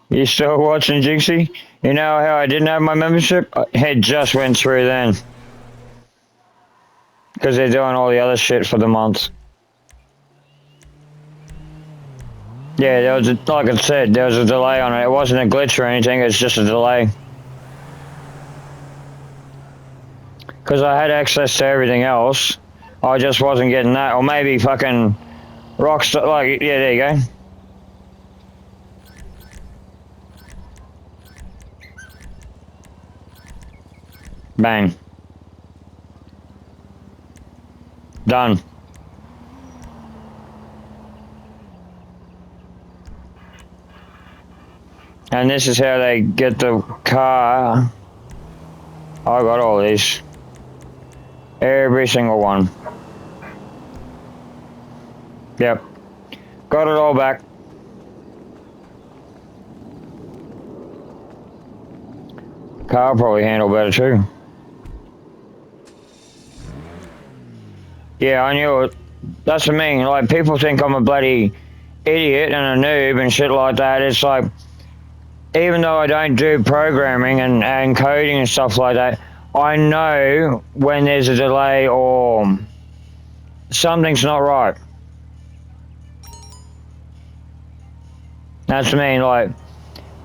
You still watching Jinxie? You know how I didn't have my membership? It just went through then. Because they're doing all the other shit for the month. Yeah, there was like I said, there was a delay on it. It wasn't a glitch or anything, it's just a delay. Because I had access to everything else. I just wasn't getting that. Or maybe fucking Rockstar, like, yeah, there you go. Bang. Done. And this is how they get the car. I got all these. Every single one. Yep. Got it all back. Car probably handle better too. Yeah, I knew it. That's what I mean. Like, people think I'm a bloody idiot and a noob and shit like that. It's like, even though I don't do programming and coding and stuff like that, I know when there's a delay or something's not right. That's what I mean. Like,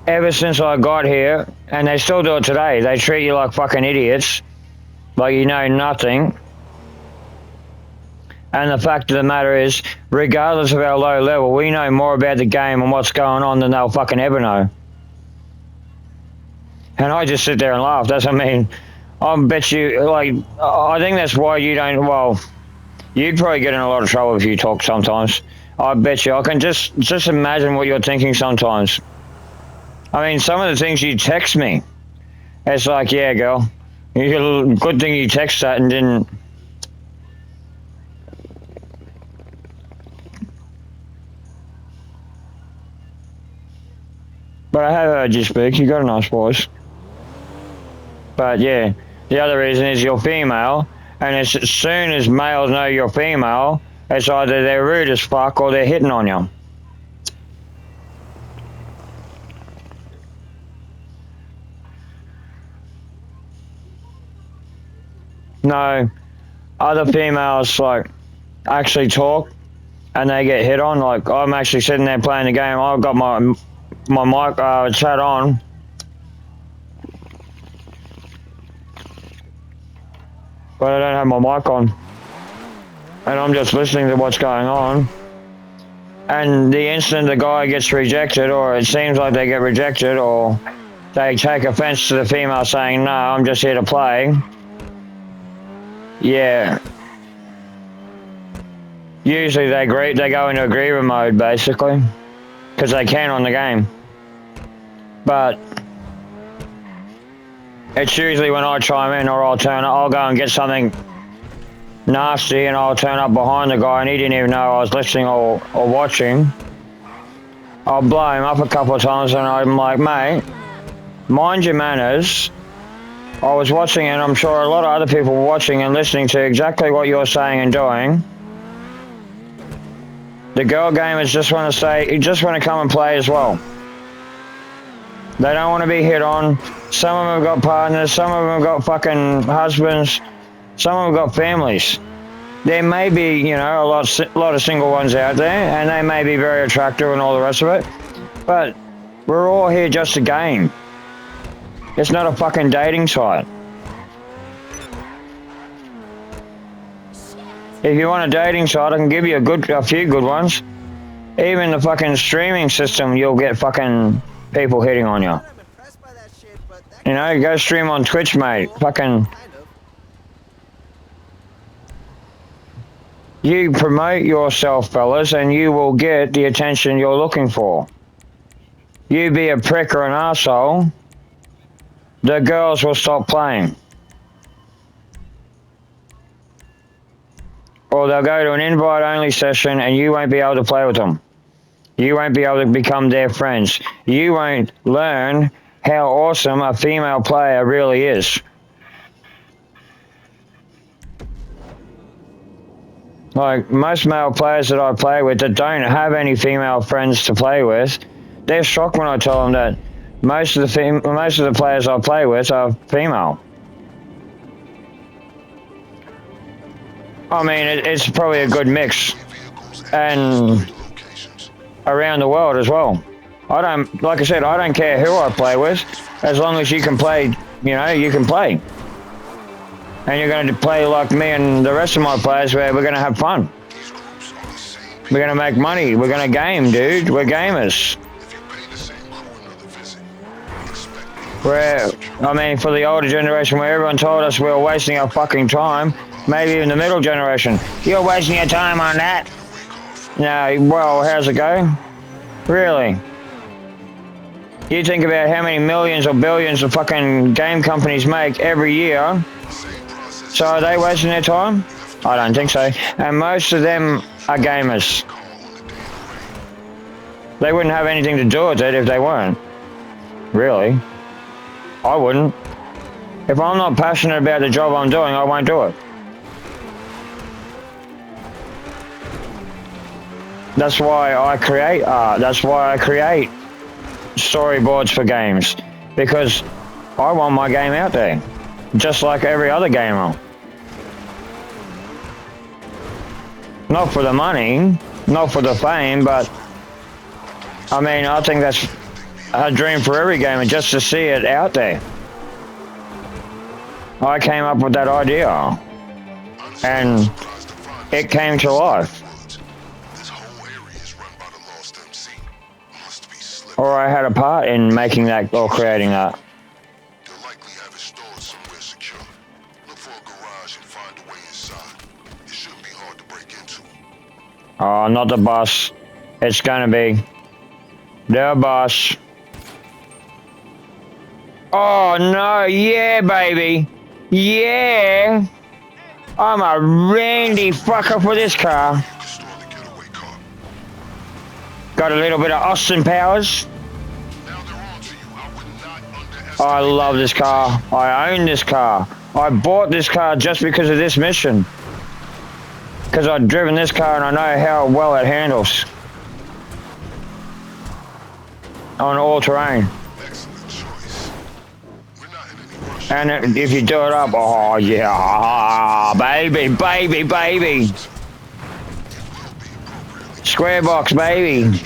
ever since I got here, and they still do it today, they treat you like fucking idiots, like you know nothing. And the fact of the matter is, regardless of our low level, we know more about the game and what's going on than they'll fucking ever know. And I just sit there and laugh. That's what I mean. I bet you, like, I think that's why you don't, well, you'd probably get in a lot of trouble if you talk sometimes. I bet you. I can just imagine what you're thinking sometimes. I mean, some of the things you text me, it's like, yeah, girl, good thing you text that and didn't. But I have heard you speak. You got a nice voice. But yeah, the other reason is you're female, and as soon as males know you're female, it's either they're rude as fuck or they're hitting on you. No, other females like actually talk and they get hit on. Like, I'm actually sitting there playing the game. I've got my mic chat on. But I don't have my mic on. And I'm just listening to what's going on. And the instant the guy gets rejected, or it seems like they get rejected, or they take offense to the female saying, no, I'm just here to play. Yeah. Usually they go into agreement mode, basically. Because they can on the game. But it's usually when I chime in or I'll go and get something nasty and I'll turn up behind the guy and he didn't even know I was listening or watching. I'll blow him up a couple of times and I'm like, mate, mind your manners. I was watching and I'm sure a lot of other people were watching and listening to exactly what you're saying and doing. The girl gamers just want to come and play as well. They don't want to be hit on. Some of them have got partners, some of them have got fucking husbands, some of them have got families. There may be, you know, a lot of single ones out there, and they may be very attractive and all the rest of it, but we're all here just to game. It's not a fucking dating site. If you want a dating site, I can give you a few good ones. Even the fucking streaming system, you'll get fucking people hitting on you. You know, go stream on Twitch, mate. Fucking. You promote yourself, fellas, and you will get the attention you're looking for. You be a prick or an arsehole, the girls will stop playing. Or they'll go to an invite-only session and you won't be able to play with them. You won't be able to become their friends. You won't learn how awesome a female player really is. Like, most male players that I play with that don't have any female friends to play with, they're shocked when I tell them that most of the players I play with are female. I mean, it's probably a good mix, and around the world as well. I don't, like I said, I don't care who I play with, as long as you can play. You know, you can play, and you're going to play like me and the rest of my players, where we're going to have fun. We're going to make money. We're going to game, dude. We're gamers. I mean, for the older generation, where everyone told us we were wasting our fucking time, maybe even the middle generation, you're wasting your time on that. No, well, how's it go? Really? You think about how many millions or billions of fucking game companies make every year. So are they wasting their time? I don't think so. And most of them are gamers. They wouldn't have anything to do with it if they weren't. Really. I wouldn't. If I'm not passionate about the job I'm doing, I won't do it. That's why I create art. That's why I create storyboards for games. Because I want my game out there. Just like every other gamer. Not for the money, not for the fame, but I mean, I think that's a dream for every gamer, just to see it out there. I came up with that idea, and it came to life. Or I had a part in making that or creating that. Oh, not the bus. It's gonna be the bus. Oh no, yeah, baby. Yeah. I'm a randy fucker for this car. Got a little bit of Austin Powers. I love this car. I own this car. I bought this car just because of this mission. Because I've driven this car and I know how well it handles. On all terrain. And if you do it up, oh yeah, baby, baby, baby. Square box, baby.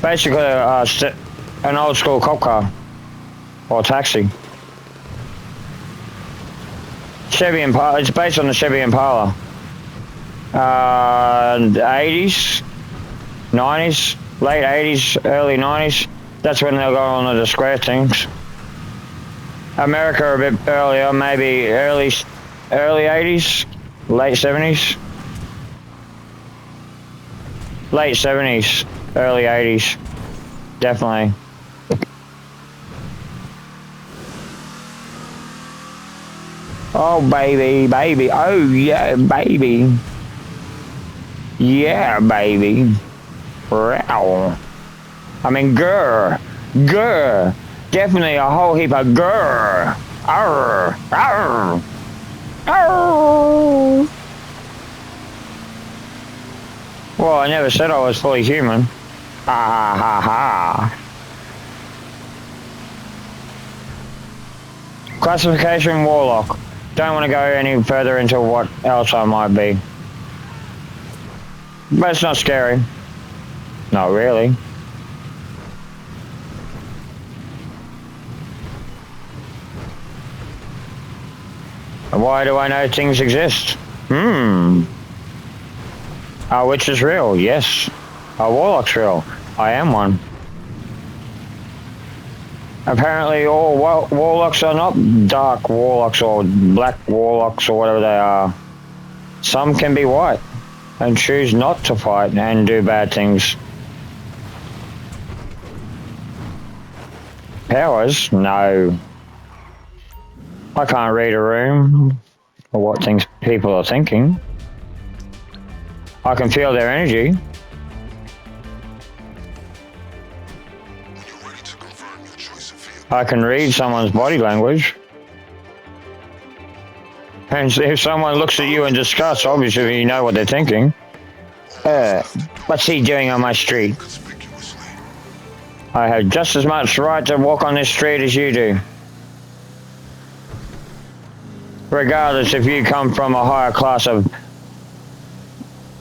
Basically, an old school cop car. Or taxi. Chevy Impala, it's based on the Chevy Impala. 80s, 90s, late 80s, early 90s. That's when they'll go on the square things. America a bit earlier, maybe early 80s, late 70s. Late 70s, early 80s, definitely. Oh baby, baby, oh yeah, baby. Yeah, baby. Wow. I mean, grr. Definitely a whole heap of grr. Arr, arr, arr. Well, I never said I was fully human. Ha ha ha. Classification Warlock. Don't want to go any further into what else I might be. But it's not scary. Not really. Why do I know things exist? A witch is real, yes. A warlock's real. I am one. Apparently all warlocks are not dark warlocks or black warlocks or whatever they are. Some can be white and choose not to fight and do bad things. Powers? No. I can't read a room or what things people are thinking. I can feel their energy. I can read someone's body language. And if someone looks at you in disgust, obviously you know what they're thinking. What's he doing on my street? I have just as much right to walk on this street as you do. Regardless if you come from a higher class of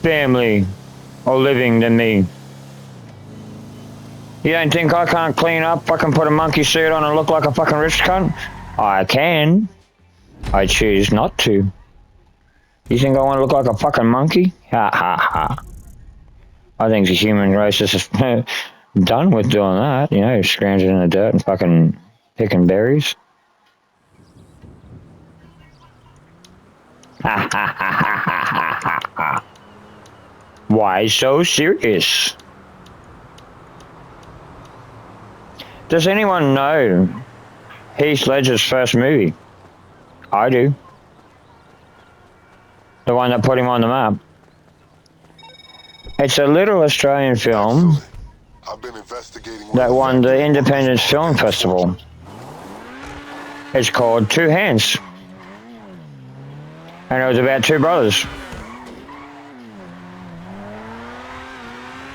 family or living than me. You don't think I can't clean up? I can put a monkey suit on and look like a fucking rich cunt? I can. I choose not to. You think I want to look like a fucking monkey? Ha ha ha. I think the human race is done with doing that, you know, scrounging in the dirt and fucking picking berries. Ha ha ha ha ha ha ha. Why so serious? Does anyone know Heath Ledger's first movie? I do. The one that put him on the map. It's a little Australian film that won the Independent Film Festival. It's called Two Hands. And it was about two brothers.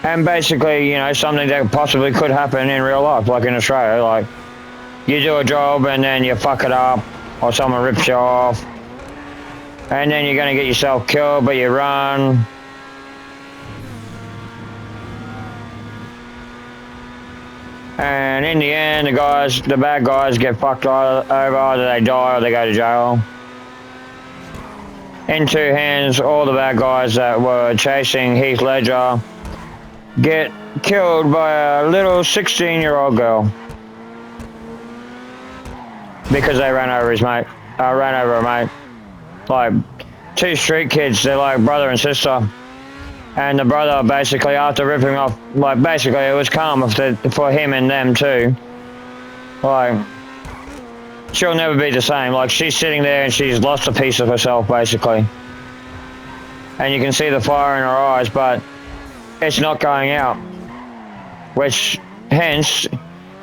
And basically, you know, something that possibly could happen in real life, like in Australia. Like, you do a job and then you fuck it up, or someone rips you off. And then you're going to get yourself killed, but you run. And in the end, the bad guys get fucked over. Either they die or they go to jail. In Two Hands, all the bad guys that were chasing Heath Ledger get killed by a little 16-year-old girl because they ran over a mate. Like, two street kids, they're like brother and sister. And the brother basically, after ripping off, like, basically it was karma for him and them too. Like, she'll never be the same. Like, she's sitting there and she's lost a piece of herself, basically. And you can see the fire in her eyes, but it's not going out. Which, hence,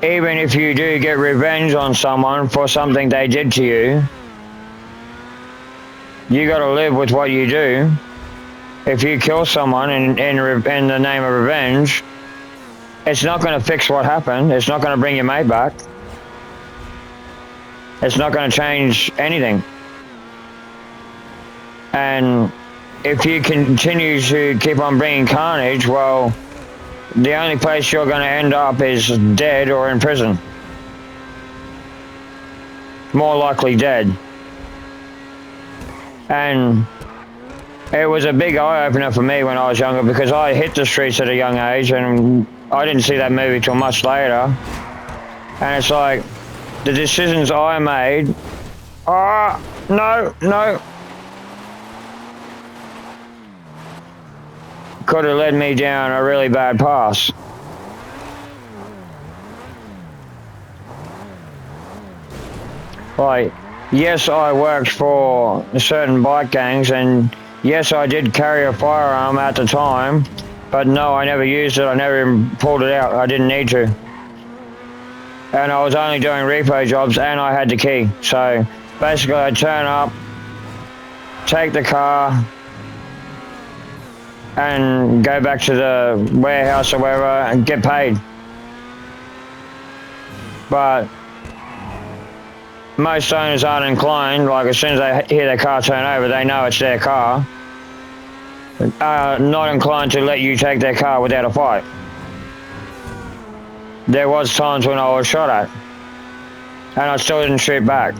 even if you do get revenge on someone for something they did to you, you gotta live with what you do. If you kill someone in the name of revenge, it's not gonna fix what happened. It's not gonna bring your mate back. It's not gonna change anything. And if you continue to keep on bringing carnage, well, the only place you're going to end up is dead or in prison. More likely dead. And it was a big eye-opener for me when I was younger, because I hit the streets at a young age and I didn't see that movie till much later. And it's like, the decisions I made, no, could have led me down a really bad path. Like, yes, I worked for certain bike gangs, and yes, I did carry a firearm at the time, but no, I never used it. I never even pulled it out. I didn't need to. And I was only doing repo jobs, and I had the key. So basically, I'd turn up, take the car, and go back to the warehouse or wherever and get paid. But most owners aren't inclined, like as soon as they hear their car turn over, they know it's their car, not inclined to let you take their car without a fight. There was times when I was shot at, and I still didn't shoot back,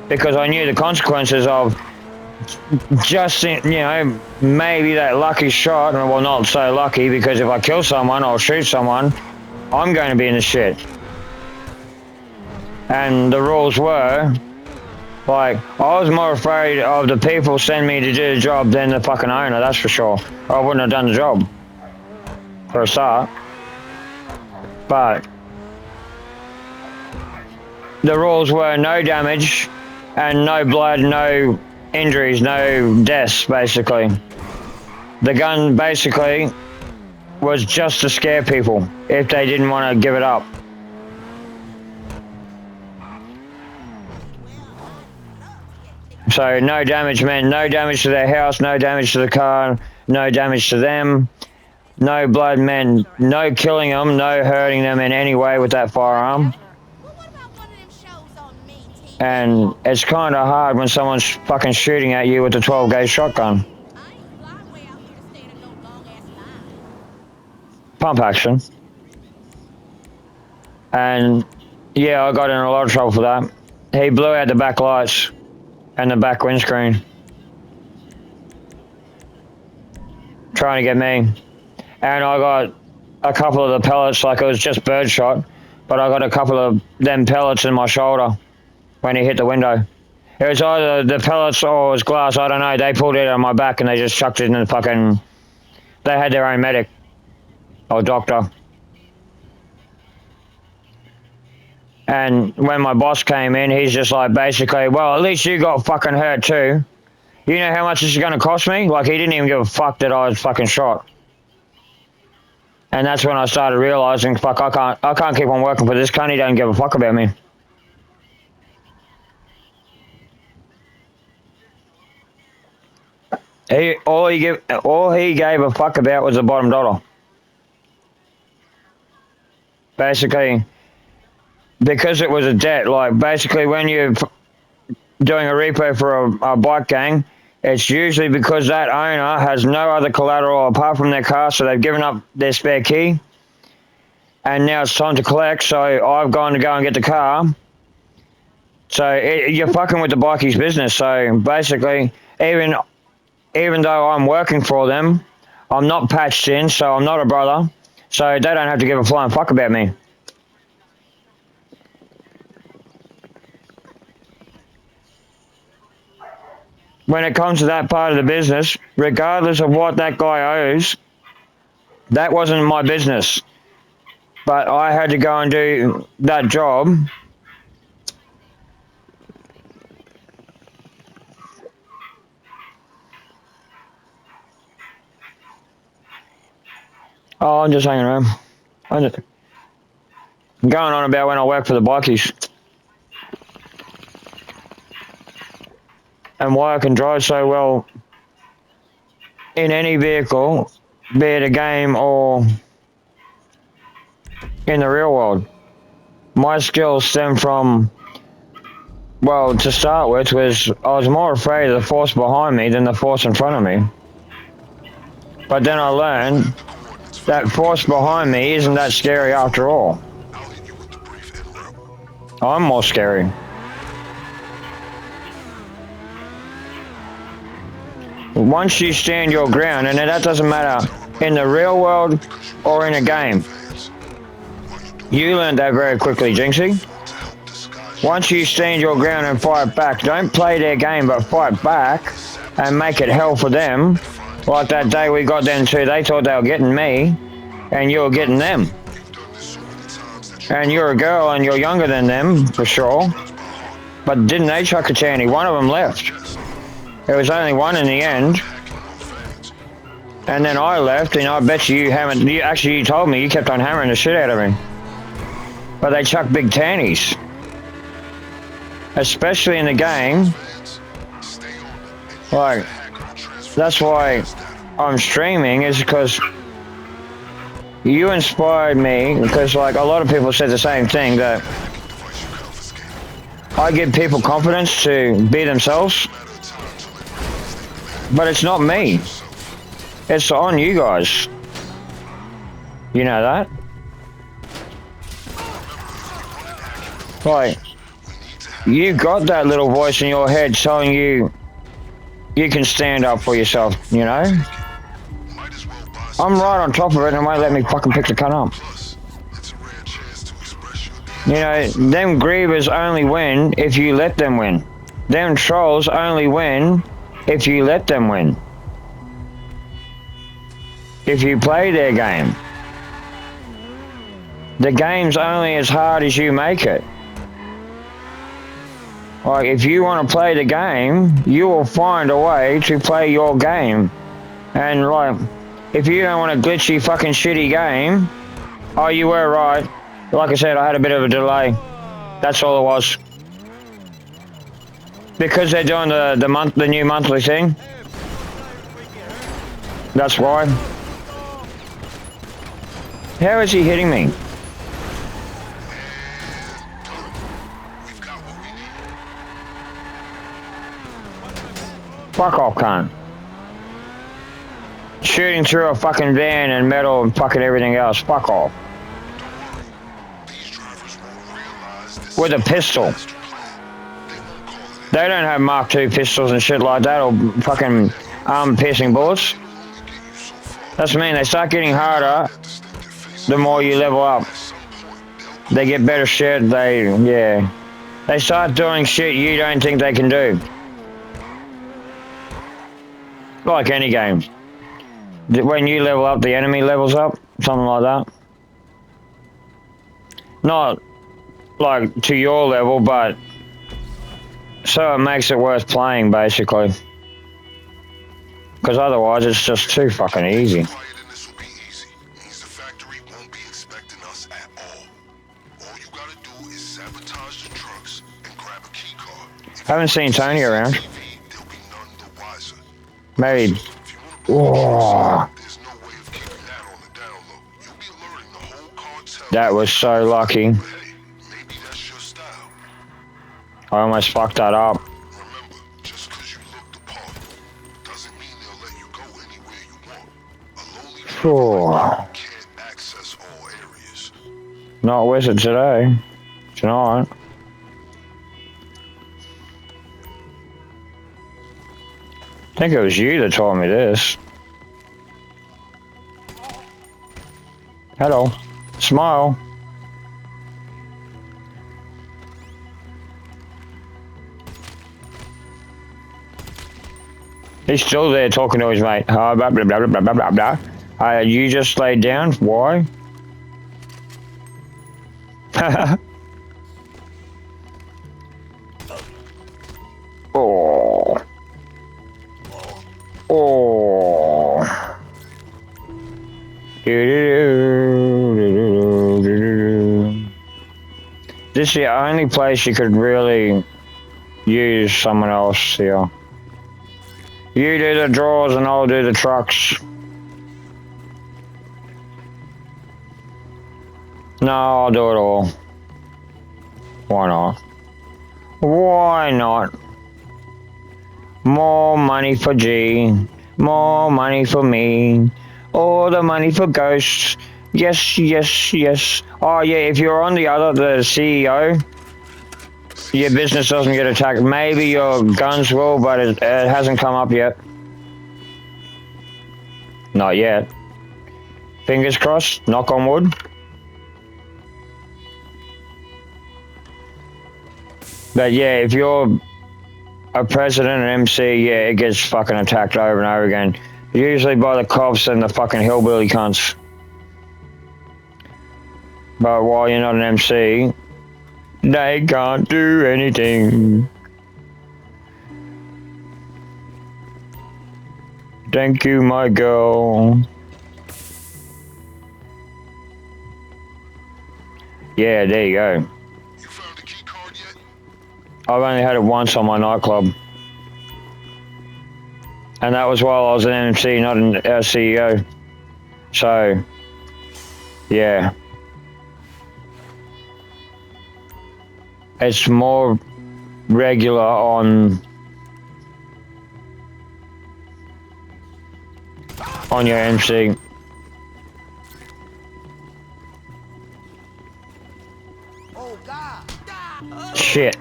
because I knew the consequences of just, you know, maybe that lucky shot. Well, not so lucky, because if I kill someone or shoot someone, I'm going to be in the shit. And the rules were, like, I was more afraid of the people sending me to do the job than the fucking owner, that's for sure. I wouldn't have done the job, for a start. But the rules were no damage and no blood, no injuries, no deaths, basically. The gun basically was just to scare people if they didn't want to give it up. So no damage meant no damage to their house, no damage to the car, no damage to them. No blood men, no killing them, no hurting them in any way with that firearm. And it's kind of hard when someone's fucking shooting at you with a 12 gauge shotgun. Pump action. And yeah, I got in a lot of trouble for that. He blew out the back lights and the back windscreen, trying to get me. And I got a couple of the pellets, like it was just birdshot, but I got a couple of them pellets in my shoulder when he hit the window. It was either the pellets or it was glass, I don't know. They pulled it out of my back and they just chucked it in the fucking... They had their own medic or doctor. And when my boss came in, he's just like, basically, well, at least you got fucking hurt too. You know how much this is going to cost me? Like, he didn't even give a fuck that I was fucking shot. And that's when I started realizing, fuck, I can't keep on working for this cunt. He don't give a fuck about me. All he gave a fuck about was the bottom dollar. Basically, because it was a debt, like basically when you're doing a repo for a bike gang, it's usually because that owner has no other collateral apart from their car, so they've given up their spare key, and now it's time to collect, so I've gone to go and get the car. So you're fucking with the bikie's business, so basically, even though I'm working for them, I'm not patched in, so I'm not a brother, so they don't have to give a flying fuck about me. When it comes to that part of the business, regardless of what that guy owes, that wasn't my business. But I had to go and do that job. Oh, I'm just hanging around. I'm going on about when I work for the bikies. And why I can drive so well in any vehicle, be it a game or in the real world. My skills stem from, well, to start with, I was more afraid of the force behind me than the force in front of me. But then I learned that force behind me isn't that scary after all. I'm more scary. Once you stand your ground, and that doesn't matter in the real world or in a game, you learned that very quickly, Jinxie. Once you stand your ground and fight back, don't play their game, but fight back and make it hell for them. Like that day we got them too, they thought they were getting me, and you were getting them. And you're a girl and you're younger than them, for sure. But didn't they chuck a tanny? One of them left. There was only one in the end. And then I left, and I bet you haven't... You told me you kept on hammering the shit out of me. But they chucked big tannies. Especially in the game. Like, that's why I'm streaming, is because you inspired me, because like a lot of people said the same thing, that I give people confidence to be themselves. But it's not me. It's on you guys. You know that? Like, you got that little voice in your head telling you you can stand up for yourself, you know? I'm right on top of it and won't let me fucking pick the cunt up. You know, them grievers only win if you let them win. Them trolls only win if you let them win. If you play their game. The game's only as hard as you make it. Like, if you want to play the game, you will find a way to play your game. And like, if you don't want a glitchy fucking shitty game, oh, you were right. Like I said, I had a bit of a delay. That's all it was. Because they're doing the new monthly thing. That's why. How is he hitting me? Fuck off, cunt. Shooting through a fucking van and metal and fucking everything else. Fuck off. With a pistol. They don't have Mark II pistols and shit like that, or fucking arm-piercing bullets. That's what I mean, they start getting harder the more you level up. They get better shit, yeah. They start doing shit you don't think they can do. Like any game. When you level up, the enemy levels up, something like that. Not like to your level, but so it makes it worth playing, basically. Because otherwise, it's just too fucking easy. Haven't seen Tony around. Maybe. Oh. That was so lucky. I almost fucked that up. Oh. Not with it today. Tonight. I think it was you that told me this. Hello. Smile. He's still there talking to his mate. Blah, blah, blah, blah, blah, blah, blah. You just laid down? Why? Oh. Oh. This is the only place you could really use someone else here. You do the drawers and I'll do the trucks. No, I'll do it all. Why not? Why not? More money for G. More money for me. All the money for Ghosts. Yes, yes, yes. Oh yeah, if you're on the CEO, your business doesn't get attacked. Maybe your guns will, but it hasn't come up yet. Not yet. Fingers crossed, knock on wood. But yeah, if you're a president and MC, yeah, it gets fucking attacked over and over again. Usually by the cops and the fucking hillbilly cunts. But while you're not an MC, they can't do anything. Thank you, my girl. Yeah, there you go. You found the key card yet? I've only had it once on my nightclub. And that was while I was an MC, not a CEO. So, yeah. It's more regular on your MC. Oh God! Shit.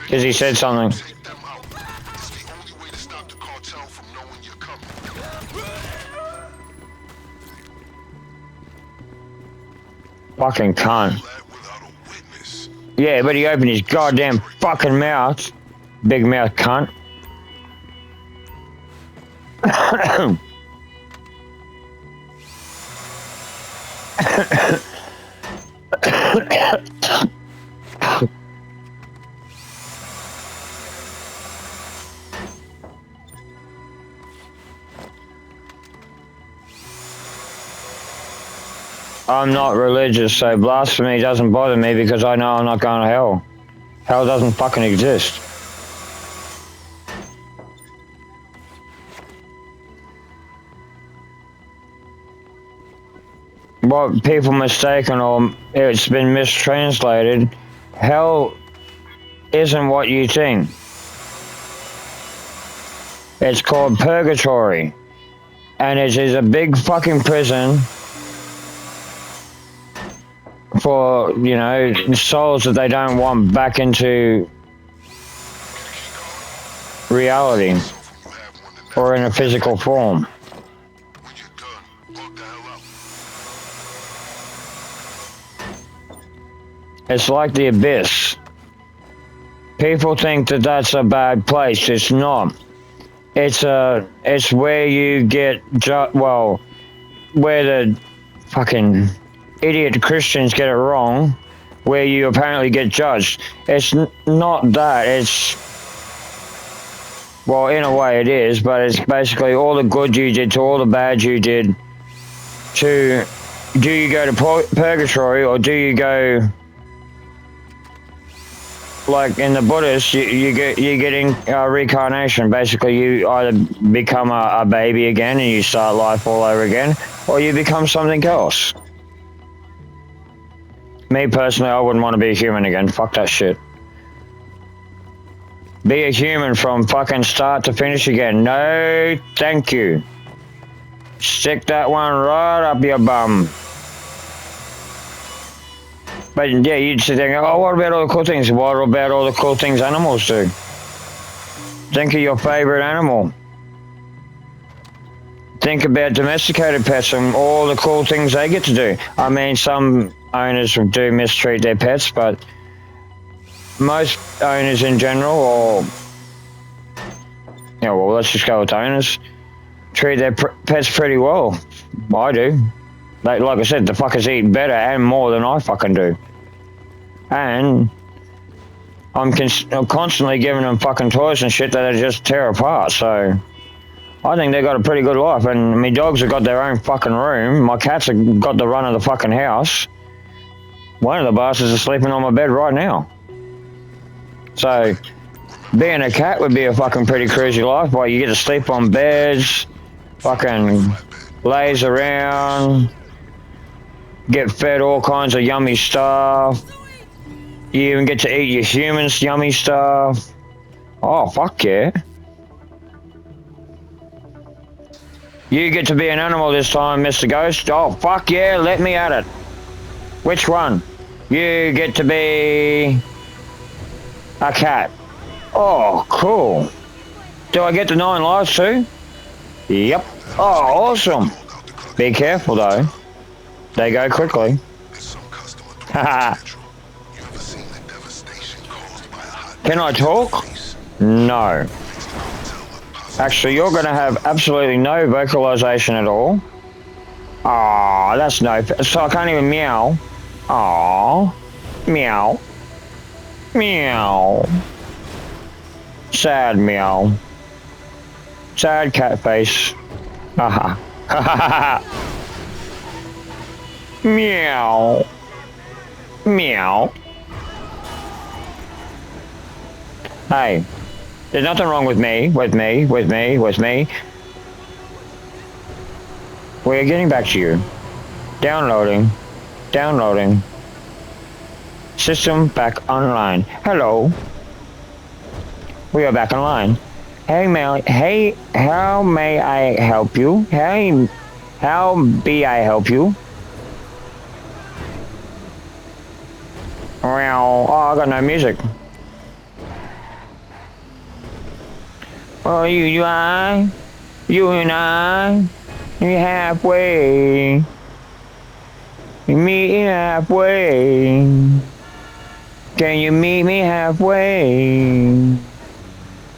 Because he said something. Take them out. It's the only way to stop the cartel from knowing you're coming. Fucking cunt. Without a witness. Yeah, but he opened his goddamn fucking mouth. Big mouth cunt. I'm not religious, so blasphemy doesn't bother me because I know I'm not going to hell. Hell doesn't fucking exist. what people mistaken or it's been mistranslated, hell isn't what you think. It's called purgatory. And it is a big fucking prison for, you know, souls that they don't want back into reality or in a physical form. When you're done, walk the hell out. It's like the abyss. People think that that's a bad place. It's not. It's where you get where the fucking idiot Christians get it wrong, where you apparently get judged. It's not that. It's, well, in a way it is, but it's basically all the good you did to all the bad you did to, do you go to purgatory or do you go, like in the Buddhists, you're getting reincarnation. Basically, you either become a baby again and you start life all over again, or you become something else. Me personally, I wouldn't want to be a human again. Fuck that shit. Be a human from fucking start to finish again. No, thank you. Stick that one right up your bum. But yeah, you'd sit there and go, oh, what about all the cool things? What about all the cool things animals do? Think of your favorite animal. Think about domesticated pets and all the cool things they get to do. I mean, some owners do mistreat their pets, but most owners in general, or, you know, well, let's just go with owners, treat their pets pretty well. I do. Like I said, the fuckers eat better and more than I fucking do. And I'm constantly giving them fucking toys and shit that they just tear apart, so I think they got a pretty good life. And my dogs have got their own fucking room. My cats have got the run of the fucking house. One of the bastards is sleeping on my bed right now. So, being a cat would be a fucking pretty crazy life. Like, you get to sleep on beds, fucking lays around, get fed all kinds of yummy stuff. You even get to eat your humans' yummy stuff. Oh, fuck yeah. You get to be an animal this time, Mr. Ghost. Oh, fuck yeah, let me at it. Which one? You get to be a cat. Oh, cool. Do I get the 9 lives too? Yep. Oh, awesome. Be careful though. They go quickly. Haha. Can I talk? No. Actually, you're going to have absolutely no vocalization at all. Aw, that's no... So I can't even meow. Aw. Meow. Meow. Sad meow. Sad cat face. Haha. Ha ha ha. Meow. Meow. Hey, there's nothing wrong with me, with me. We're getting back to you. Downloading. System back online. Hello. We are back online. Hey, hey, how may I help you? Hey, how be I help you? Well, oh, I got no music. Oh, you and I, we halfway. We meet halfway. Can you meet me halfway?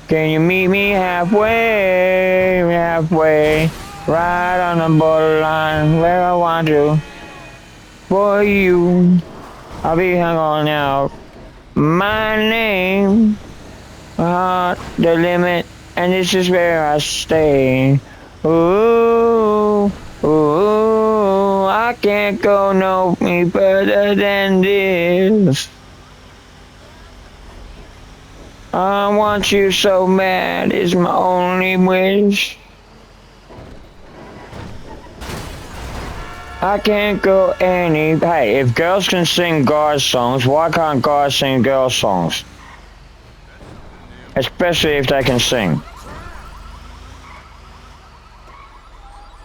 Can you meet me halfway? Halfway, right on the borderline where I want you. For you, I'll be hanging out. My name, the limit. And this is where I stay. Ooh, ooh, I can't go no further than this. I want you so bad, it's my only wish. I can't go any. Hey, if girls can sing guys' songs, why can't guys sing girls' songs? Especially if they can sing.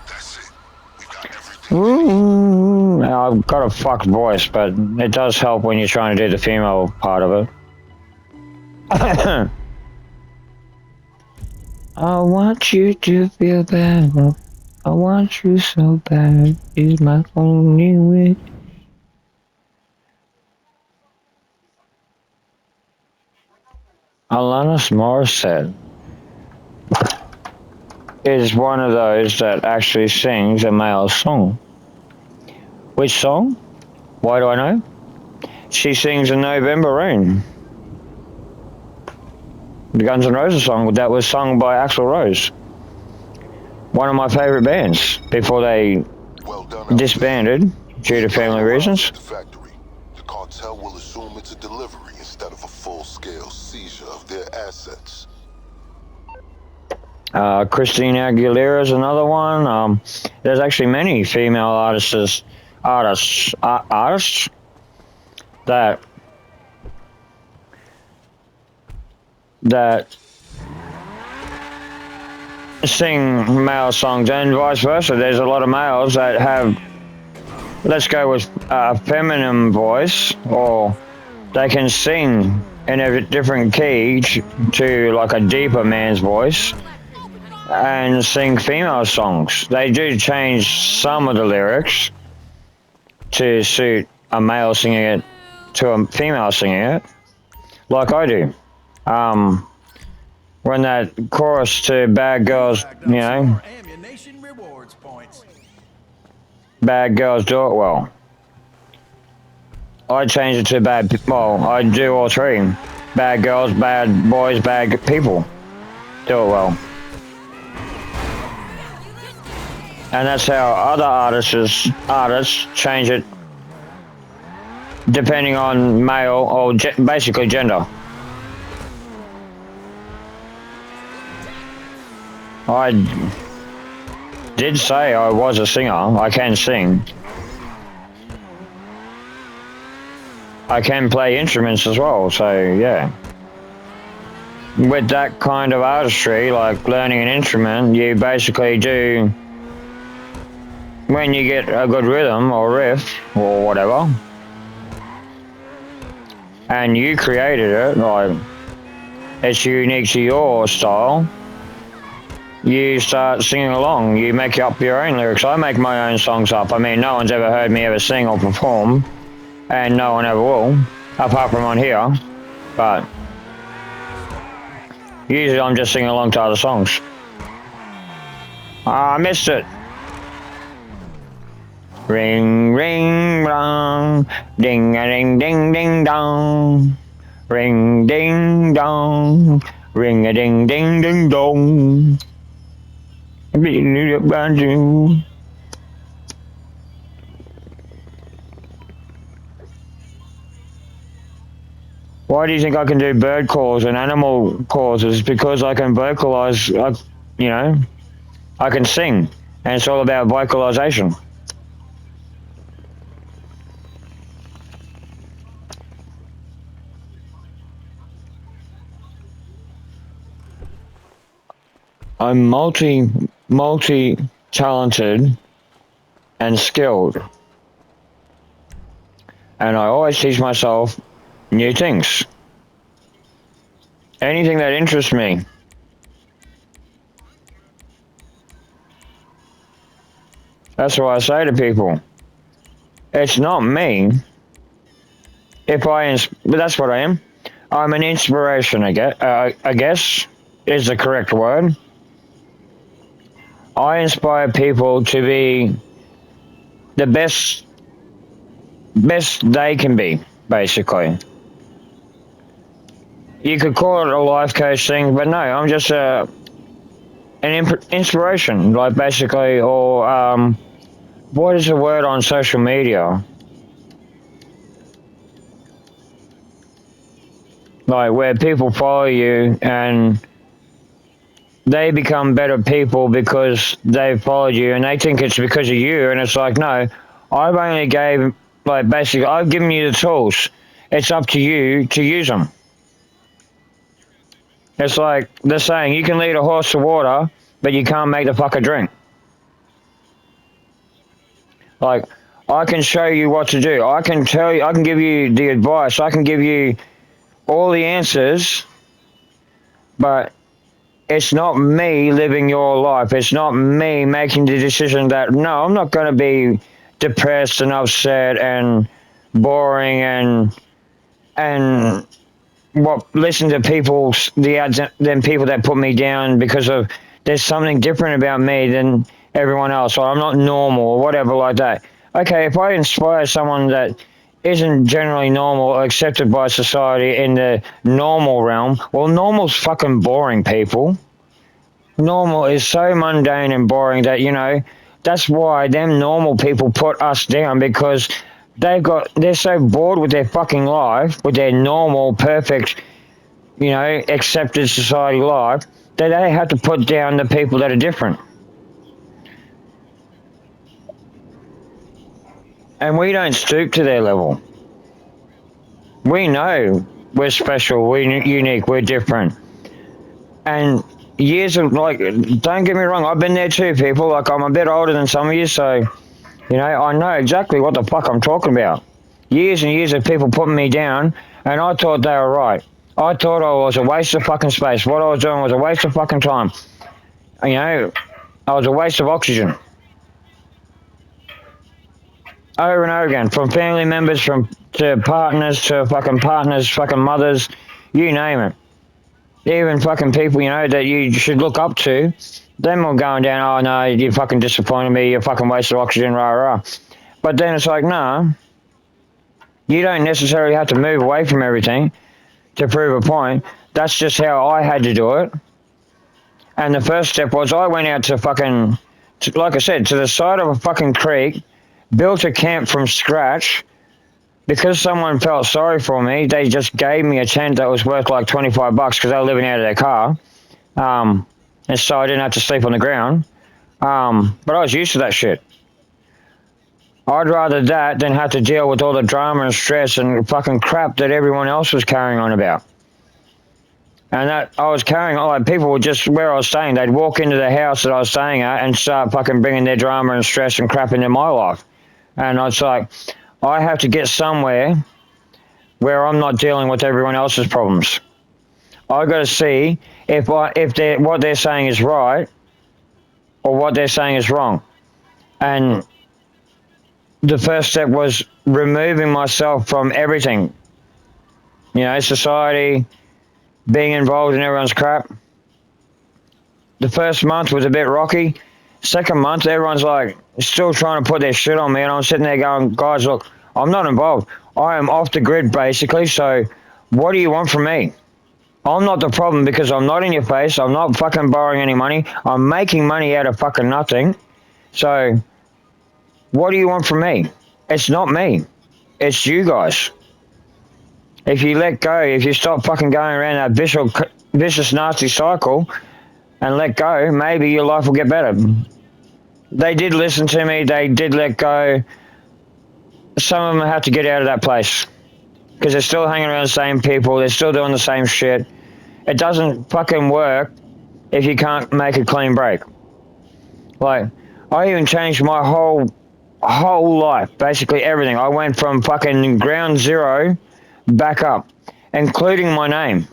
That's it. We've got everything. Ooh, I've got a fucked voice, but it does help when you're trying to do the female part of it. I want you to feel better. I want you so bad. Is my only wish. Alanis Morissette is one of those that actually sings a male song. Which song? Why do I know? She sings a November Rain. The Guns N' Roses song that was sung by Axl Rose. One of my favourite bands before they Well done. disbanded due to family reasons. At the factory. The cartel will assume it's a delivery instead of a full-scale seizure of their assets. Christina Aguilera is another one. There's actually many female artists that sing male songs and vice versa. There's a lot of males that have, let's go with a feminine voice, or they can sing in a different key to like a deeper man's voice and sing female songs. They do change some of the lyrics to suit a male singing it to a female singing it, like I do. When that chorus to Bad Girls, you know, Bad Girls Do It Well. I change it to I do all three. Bad girls, bad boys, bad people. Do it well. And that's how other artists change it depending on male or basically gender. I did say I was a singer. I can sing. I can play instruments as well, so yeah. With that kind of artistry, like learning an instrument, you basically do, when you get a good rhythm or riff or whatever, and you created it, like it's unique to your style, you start singing along. You make up your own lyrics. I make my own songs up. I mean, no one's ever heard me ever sing or perform, and no one ever will, apart from on here, but usually I'm just singing along to other songs. I missed it. Ring, ring, dong, ding, a ding, ding, ding, dong. Ring, ding, dong, ring, a ding, ding, ding, dong. Beating it up by you. Why do you think I can do bird calls and animal calls? It's because I can vocalize, you know, I can sing, and it's all about vocalization. I'm multi-talented and skilled. And I always teach myself new things. Anything that interests me. That's what I say to people. It's not me. But that's what I am. I'm an inspiration, I guess is the correct word. I inspire people to be the best they can be, basically. You could call it a life coach thing, but no, I'm just an inspiration, like basically, or what is the word on social media? Like where people follow you and they become better people because they followed you, and they think it's because of you, and it's like, no, I've only gave, like, basically, I've given you the tools. It's up to you to use them. It's like they're saying, you can lead a horse to water, but you can't make the fucker drink. Like, I can show you what to do. I can tell you, I can give you the advice. I can give you all the answers, but it's not me living your life. It's not me making the decision that, no, I'm not going to be depressed and upset and boring and listen to people, them people that put me down because of there's something different about me than everyone else, or I'm not normal or whatever like that. Okay, if I inspire someone that isn't generally normal or accepted by society in the normal realm, well, normal's fucking boring, people. Normal is so mundane and boring that, that's why them normal people put us down, because they're so bored with their fucking life, with their normal, perfect, accepted society life, that they have to put down the people that are different. And we don't stoop to their level. We know we're special, we're unique, we're different. And years of, like, don't get me wrong, I've been there too, people. Like, I'm a bit older than some of you, so, I know exactly what the fuck I'm talking about. Years and years of people putting me down, and I thought they were right. I thought I was a waste of fucking space. What I was doing was a waste of fucking time. I was a waste of oxygen. Over and over again, from family members, to partners, to fucking partners, fucking mothers, you name it. Even fucking people, that you should look up to, them all going down, oh no, you fucking disappointed me, you're fucking waste of oxygen, rah, rah. But then it's like, nah, you don't necessarily have to move away from everything to prove a point. That's just how I had to do it. And the first step was I went out like I said, to the side of a fucking creek, built a camp from scratch. Because someone felt sorry for me, they just gave me a tent that was worth like $25 because they were living out of their car. And so I didn't have to sleep on the ground. But I was used to that shit. I'd rather that than have to deal with all the drama and stress and fucking crap that everyone else was carrying on about. And that I was carrying on, like, people were just where I was staying. They'd walk into the house that I was staying at and start fucking bringing their drama and stress and crap into my life. And I was like, I have to get somewhere where I'm not dealing with everyone else's problems. I've got to see if what they're saying is right or what they're saying is wrong. And the first step was removing myself from everything. Society, being involved in everyone's crap. The first month was a bit rocky. Second month, everyone's like still trying to put their shit on me, and I'm sitting there going, guys, look, I'm not involved. I am off the grid, basically, so what do you want from me? I'm not the problem because I'm not in your face. I'm not fucking borrowing any money. I'm making money out of fucking nothing. So what do you want from me? It's not me. It's you guys. If you let go, if you stop fucking going around that vicious, nasty cycle and let go, maybe your life will get better. They did listen to me. They did let go. Some of them have to get out of that place because they're still hanging around the same people. They're still doing the same shit. It doesn't fucking work if you can't make a clean break. Like, I even changed my whole life, basically everything. I went from fucking ground zero back up, including my name.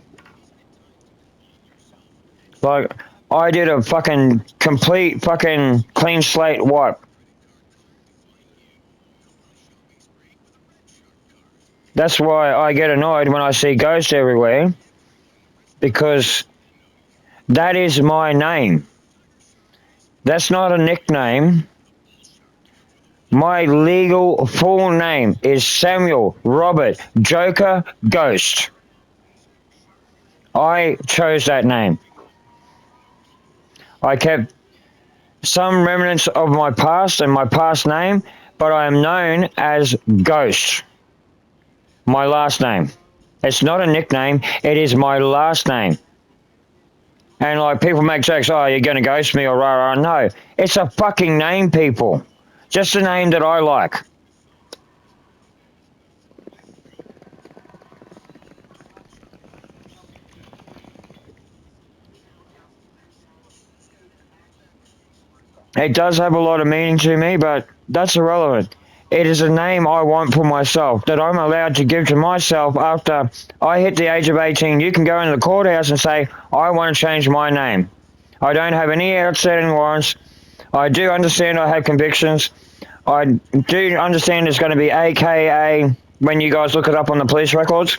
Like, I did a fucking complete fucking clean slate wipe. That's why I get annoyed when I see Ghost everywhere, because that is my name. That's not a nickname. My legal full name is Samuel Robert Joker Ghost. I chose that name. I kept some remnants of my past and my past name, but I am known as Ghost. My last name. It's not a nickname, it is my last name. And like, people make jokes, oh, you're gonna ghost me or rah rah. No, it's a fucking name, people. Just a name that I like. It does have a lot of meaning to me, but that's irrelevant. It is a name I want for myself, that I'm allowed to give to myself after I hit the age of 18. You can go into the courthouse and say, I want to change my name. I don't have any outstanding warrants. I do understand I have convictions. I do understand it's going to be AKA when you guys look it up on the police records.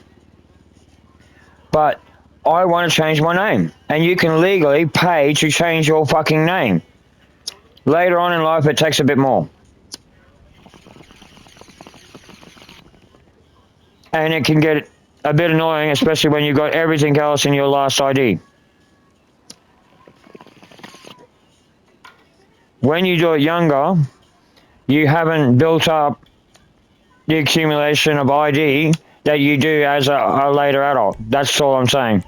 But I want to change my name. And you can legally pay to change your fucking name. Later on in life, it takes a bit more. And it can get a bit annoying, especially when you've got everything else in your last ID. When you do it younger, you haven't built up the accumulation of ID that you do as a later adult. That's all I'm saying.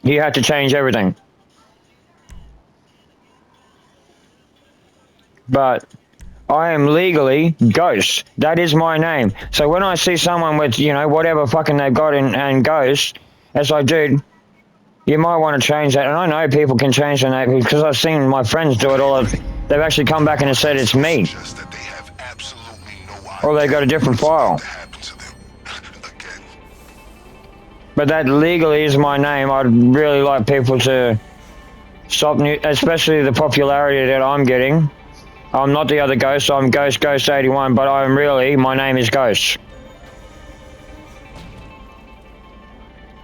You have to change everything. But I am legally Ghost. That is my name. So when I see someone with, whatever fucking they've got in Ghost, as I do, you might want to change that. And I know people can change their name because I've seen my friends do it. They've actually come back and have said it's me. Or they got a different file. But that legally is my name. I'd really like people to stop, especially the popularity that I'm getting. I'm not the other Ghost, I'm Ghost81, but my name is Ghost.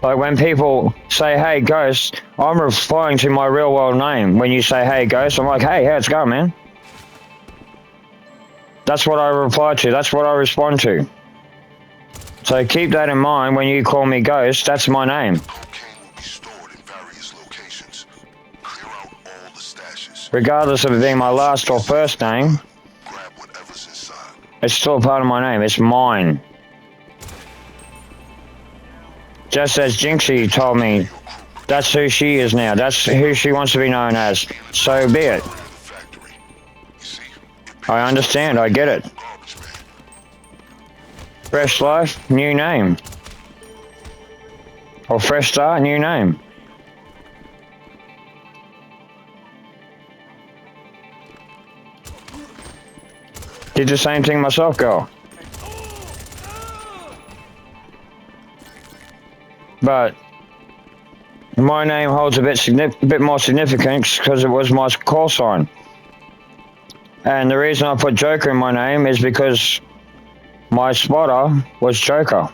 Like when people say, hey Ghost, I'm referring to my real world name. When you say, hey Ghost, I'm like, hey, how's it going, man? That's what I reply to, that's what I respond to. So keep that in mind when you call me Ghost, that's my name. Regardless of it being my last or first name, it's still a part of my name. It's mine. Just as Jinxie told me, that's who she is now. That's who she wants to be known as. So be it. I understand. I get it. Fresh life, new name. Or fresh start, new name. Did the same thing myself, girl. But my name holds a bit more significance because it was my call sign. And the reason I put Joker in my name is because my spotter was Joker.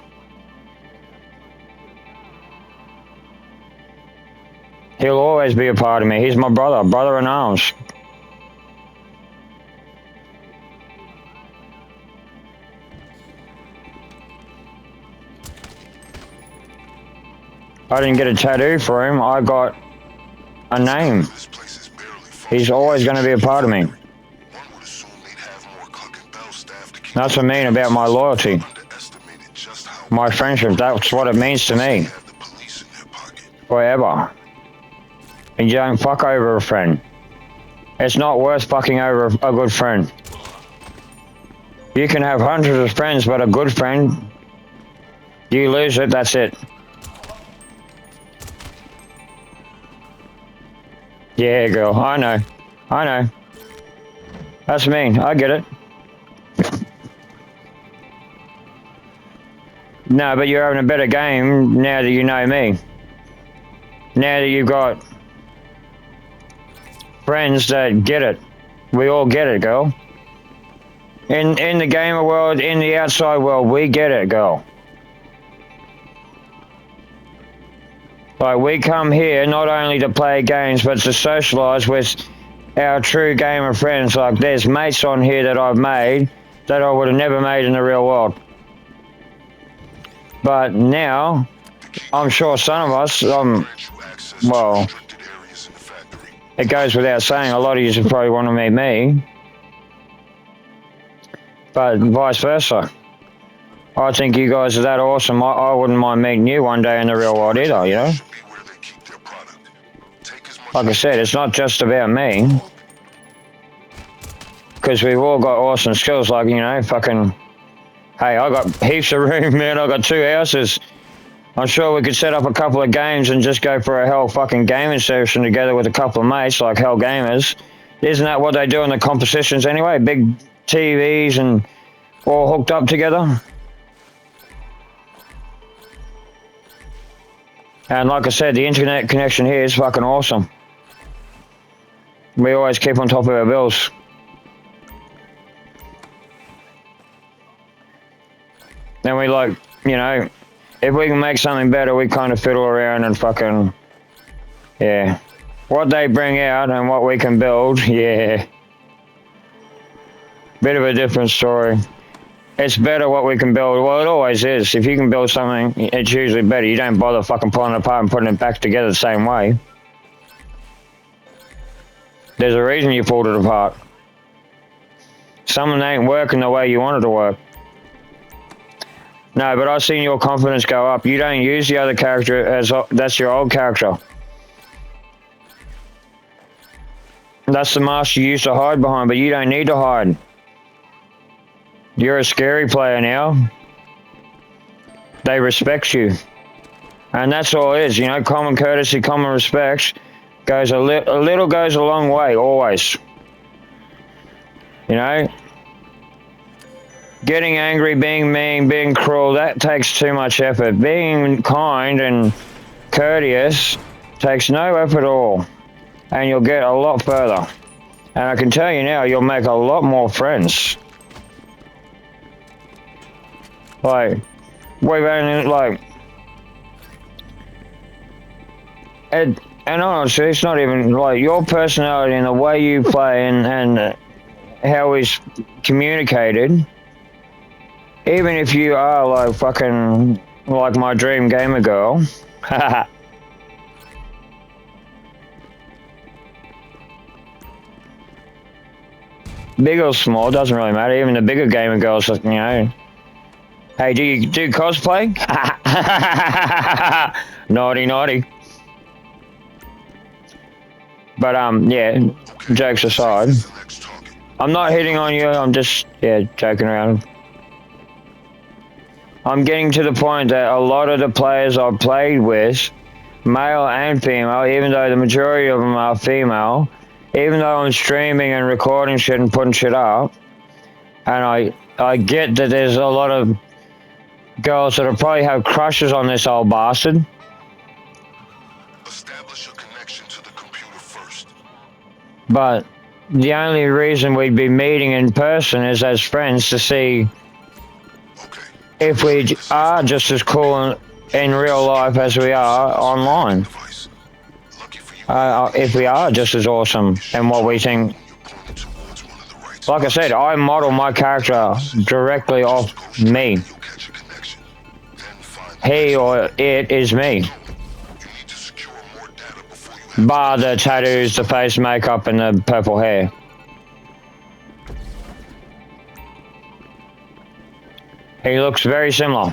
He'll always be a part of me. He's my brother in arms. I didn't get a tattoo for him, I got a name. He's always going to be a part of me. That's what I mean about my loyalty. My friendship, that's what it means to me. Forever. And you don't fuck over a friend. It's not worth fucking over a good friend. You can have hundreds of friends, but a good friend, you lose it, that's it. Yeah, girl, I know. That's mean, I get it. No, but you're having a better game now that you know me. Now that you've got friends that get it. We all get it, girl. In the gamer world, in the outside world, we get it, girl. Like, we come here not only to play games, but to socialise with our true gamer friends. Like, there's mates on here that I've made that I would have never made in the real world. But now, I'm sure some of us, well, it goes without saying, a lot of you probably want to meet me. But vice versa. I think you guys are that awesome. I wouldn't mind meeting you one day in the real world either, you know? Like I said, it's not just about me. Because we've all got awesome skills, like, you know, fucking... Hey, I got heaps of room, man. I got 2 houses. I'm sure we could set up a couple of games and just go for a hell fucking gaming session together with a couple of mates, like Hell Gamers. Isn't that what they do in the competitions anyway? Big TVs and all hooked up together. And like I said, the internet connection here is fucking awesome. We always keep on top of our bills. Then we like, you know, if we can make something better, we kind of fiddle around and fucking, yeah. What they bring out and what we can build, yeah. Bit of a different story. It's better what we can build. Well, it always is. If you can build something, it's usually better. You don't bother fucking pulling it apart and putting it back together the same way. There's a reason you pulled it apart. Something ain't working the way you want it to work. No, but I've seen your confidence go up. You don't use the other character as that's your old character. That's the mask you used to hide behind, but you don't need to hide. You're a scary player now. They respect you. And that's all it is, you know, common courtesy, common respect goes a little goes a long way, always. You know? Getting angry, being mean, being cruel, that takes too much effort. Being kind and courteous takes no effort at all. And you'll get a lot further. And I can tell you now, you'll make a lot more friends. Like, we've only, like... And honestly, it's not even, like, your personality and the way you play and how he's communicated... Even if you are like fucking like my dream gamer girl, big or small doesn't really matter. Even the bigger gamer girls, you know. Hey, do you do cosplay? Naughty, naughty. But yeah, jokes aside, I'm not hitting on you. I'm just joking around. I'm getting to the point that a lot of the players I've played with, male and female, even though the majority of them are female, even though I'm streaming and recording shit and putting shit up, and I get that there's a lot of girls that'll probably have crushes on this old bastard. Establish a connection to the computer first. But the only reason we'd be meeting in person is as friends to see if we are just as cool in real life as we are online. If we are just as awesome in what we think. Like I said, I model my character directly off me. He or it is me. Bar the tattoos, the face makeup, and the purple hair. He looks very similar.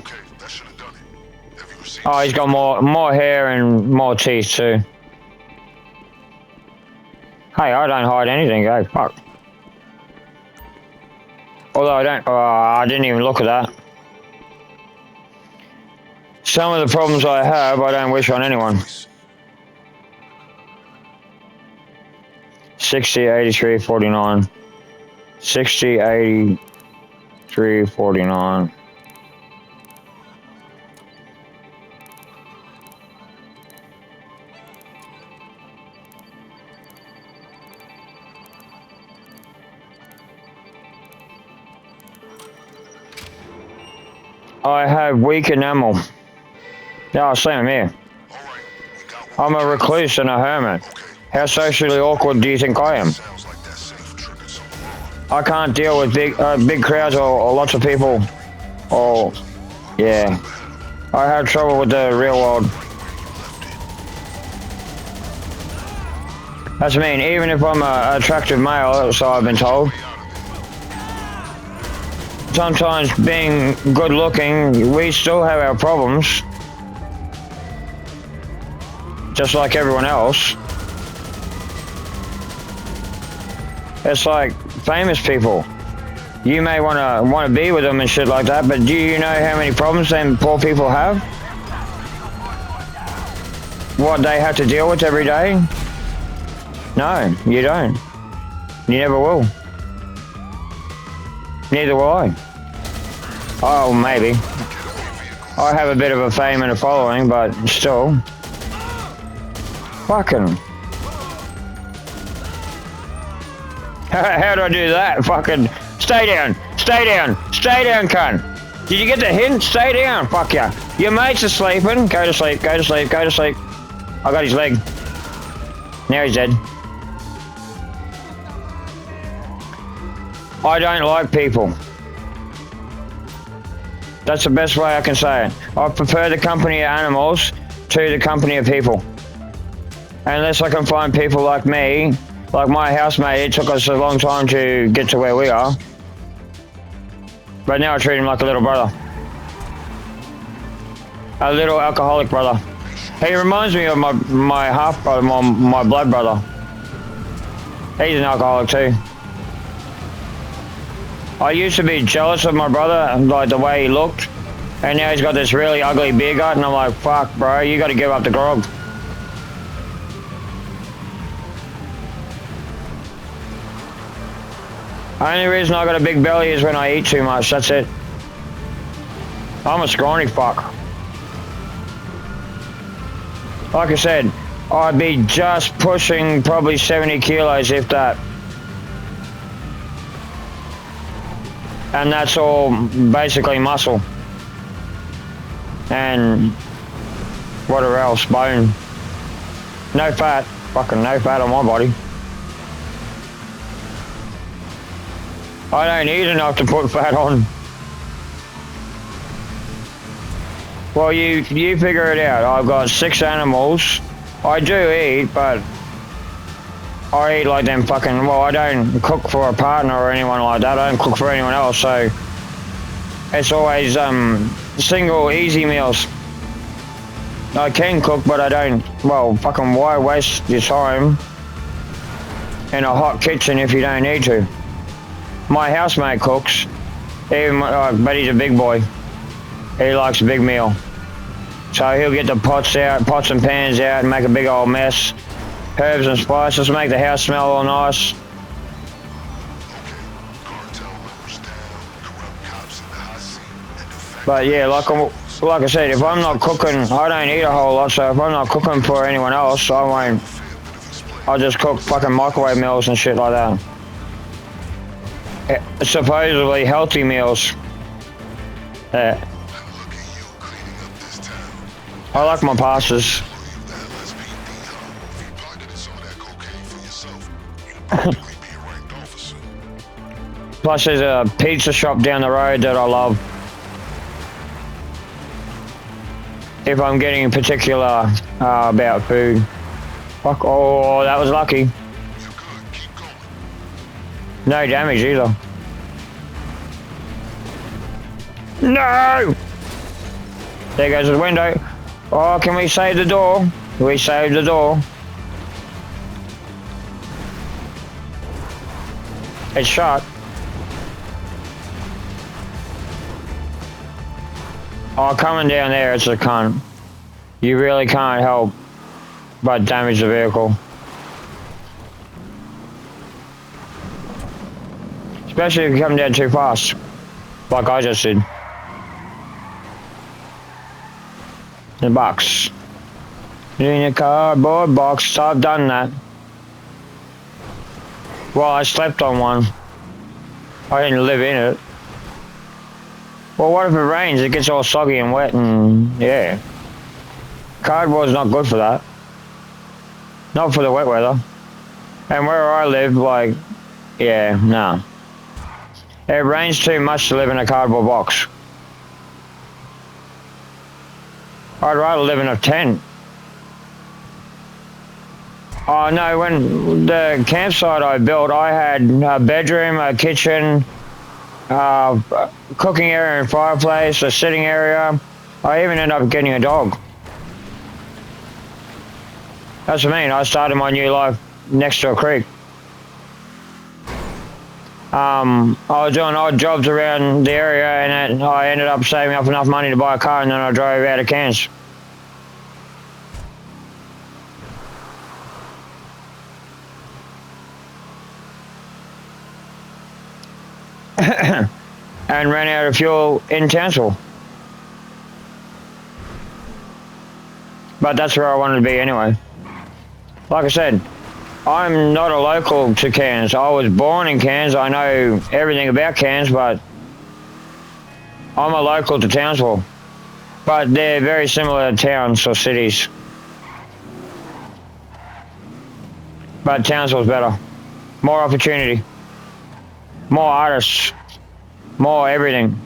Oh, he's got more hair and more teeth too. Hey, I don't hide anything, go fuck. Although I didn't even look at that. Some of the problems I have, I don't wish on anyone. 60, 83, 49. 60, 83, 49. I have weak enamel. Yeah, same here. I'm a recluse and a hermit. How socially awkward do you think I am? I can't deal with big crowds or lots of people. Or, yeah. I have trouble with the real world. That's mean, even if I'm an attractive male, so I've been told. Sometimes being good looking, we still have our problems. Just like everyone else. It's like famous people. You may wanna be with them and shit like that, but do you know how many problems them poor people have? What they have to deal with every day? No, you don't. You never will. Neither will I. Oh, maybe. I have a bit of a fame and a following, but still. Fucking. How do I do that? Fucking. Stay down. Stay down. Stay down, cunt. Did you get the hint? Stay down. Fuck ya. Your mates are sleeping. Go to sleep. Go to sleep. Go to sleep. I got his leg. Now he's dead. I don't like people. That's the best way I can say it. I prefer the company of animals to the company of people. Unless I can find people like me, like my housemate, it took us a long time to get to where we are. But now I treat him like a little brother. A little alcoholic brother. He reminds me of my half brother, my blood brother. He's an alcoholic too. I used to be jealous of my brother, like the way he looked, and now he's got this really ugly beer gut, and I'm like, fuck, bro, you got to give up the grog. Only reason I got a big belly is when I eat too much, that's it. I'm a scrawny fuck. Like I said, I'd be just pushing probably 70 kilos if that. And that's all basically muscle. And whatever else, bone. No fat, fucking no fat on my body. I don't eat enough to put fat on. Well, you figure it out. I've got 6 animals. I do eat, but I eat like them fucking, well, I don't cook for a partner or anyone like that. I don't cook for anyone else, so it's always single, easy meals. I can cook, but I don't. Well, fucking why waste your time in a hot kitchen if you don't need to? My housemate cooks, even, but he's a big boy. He likes a big meal. So he'll get the pots and pans out and make a big old mess. Herbs and spices, make the house smell all nice. But yeah, like I said, if I'm not cooking, I don't eat a whole lot, so if I'm not cooking for anyone else, I won't. I'll just cook fucking microwave meals and shit like that. Supposedly healthy meals. I like my pastas. Plus there's a pizza shop down the road that I love. If I'm getting particular about food. Fuck, oh, that was lucky. No damage either. No! There goes the window. Oh, can we save the door? We saved the door. It's shut. Oh, coming down there, it's a cunt. You really can't help but damage the vehicle. Especially if you come down too fast, like I just did. The box. In a cardboard box, I've done that. Well, I slept on one. I didn't live in it. Well, what if it rains? It gets all soggy and wet and, yeah. Cardboard's not good for that. Not for the wet weather. And where I live, like, yeah, nah. It rains too much to live in a cardboard box. I'd rather live in a tent. Oh no, when the campsite I built, I had a bedroom, a kitchen, cooking area and fireplace, a sitting area. I even ended up getting a dog. That's what I mean, I started my new life next to a creek. I was doing odd jobs around the area and I ended up saving up enough money to buy a car, and then I drove out of Cairns. and ran out of fuel in Townsville. But that's where I wanted to be anyway. Like I said, I'm not a local to Cairns. I was born in Cairns. I know everything about Cairns, but I'm a local to Townsville. But they're very similar towns or cities. But Townsville's better. More opportunity. More artists. More everything.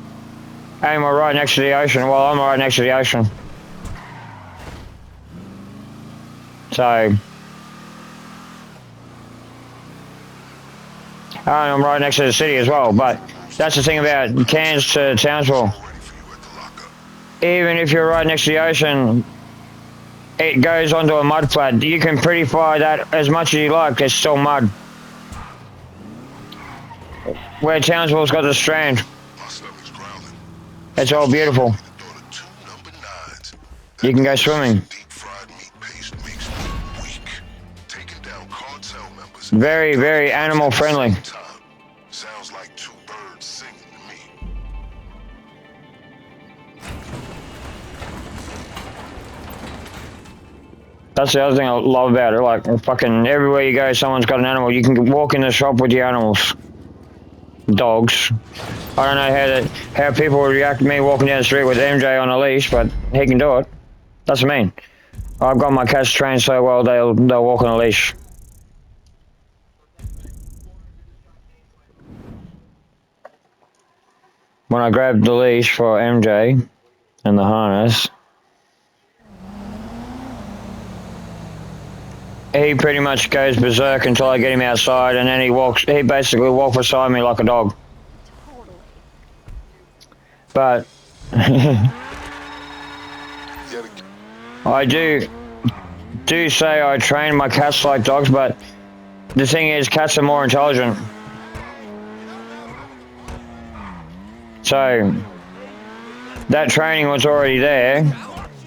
And we're right next to the ocean. Well, I'm right next to the ocean. So... I'm right next to the city as well, but that's the thing about Cairns to Townsville. Even if you're right next to the ocean, it goes onto a mud flat. You can prettify that as much as you like, it's still mud. Where Townsville's got the strand. It's all beautiful. You can go swimming. Very, very animal friendly. Sounds like two birds singing to me. That's the other thing I love about it. Like, fucking everywhere you go, someone's got an animal. You can walk in the shop with your animals. Dogs. I don't know how people would react to me walking down the street with MJ on a leash, but he can do it. That's what I mean. I've got my cats trained so well they'll walk on a leash. When I grabbed the leash for MJ and the harness, he pretty much goes berserk until I get him outside, and then he basically walks beside me like a dog. But I do say I train my cats like dogs, but the thing is, cats are more intelligent. So that training was already there,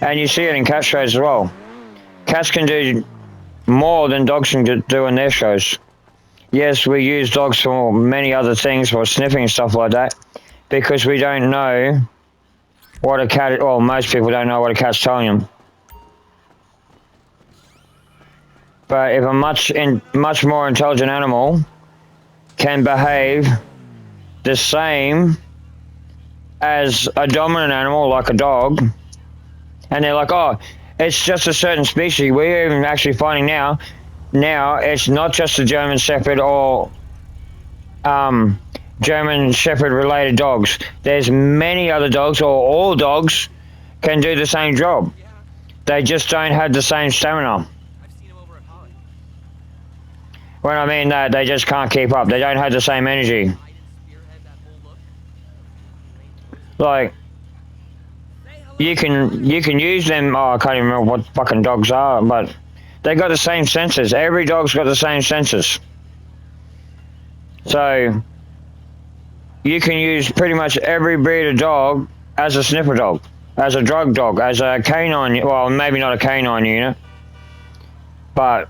and you see it in cat shows as well. Cats can do more than dogs can do in their shows. Yes, we use dogs for many other things, for sniffing and stuff like that, because we don't know what a cat, well, most people don't know what a cat's telling them. But if a much more intelligent animal can behave the same as a dominant animal like a dog, and they're like, oh, it's just a certain species. We're even actually finding now it's not just the German Shepherd or German Shepherd related dogs. There's many other dogs, or all dogs can do the same job. They just don't have the same stamina. When I mean that, they just can't keep up. They don't have the same energy. Like, you can use them. Oh, I can't even remember what fucking dogs are, but they got the same senses. Every dog's got the same senses. So you can use pretty much every breed of dog as a sniffer dog, as a drug dog, as a canine. Well, maybe not a canine unit, but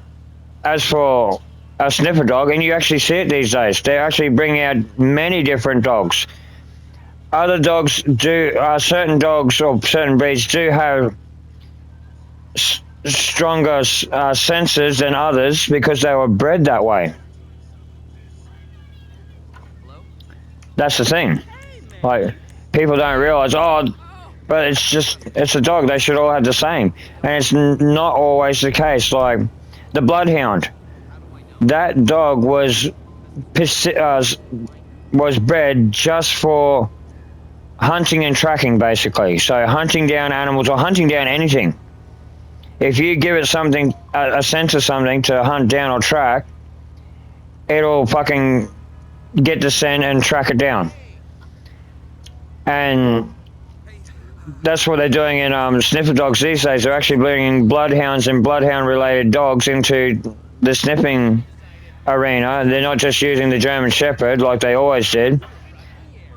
as for a sniffer dog, and you actually see it these days. They're actually bringing out many different dogs. Other dogs do, certain dogs or certain breeds do have stronger senses than others because they were bred that way. That's the thing. Like, people don't realize, oh, but it's a dog. They should all have the same. And it's not always the case. Like, the bloodhound. That dog was bred just for hunting and tracking, basically. So hunting down animals or hunting down anything. If you give it something, a sense of something to hunt down or track, it'll fucking get the scent and track it down. And that's what they're doing in sniffer dogs these days. They're actually bringing bloodhounds and bloodhound-related dogs into the sniffing arena. They're not just using the German Shepherd like they always did.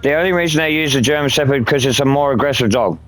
The only reason they use the German Shepherd because it's a more aggressive dog.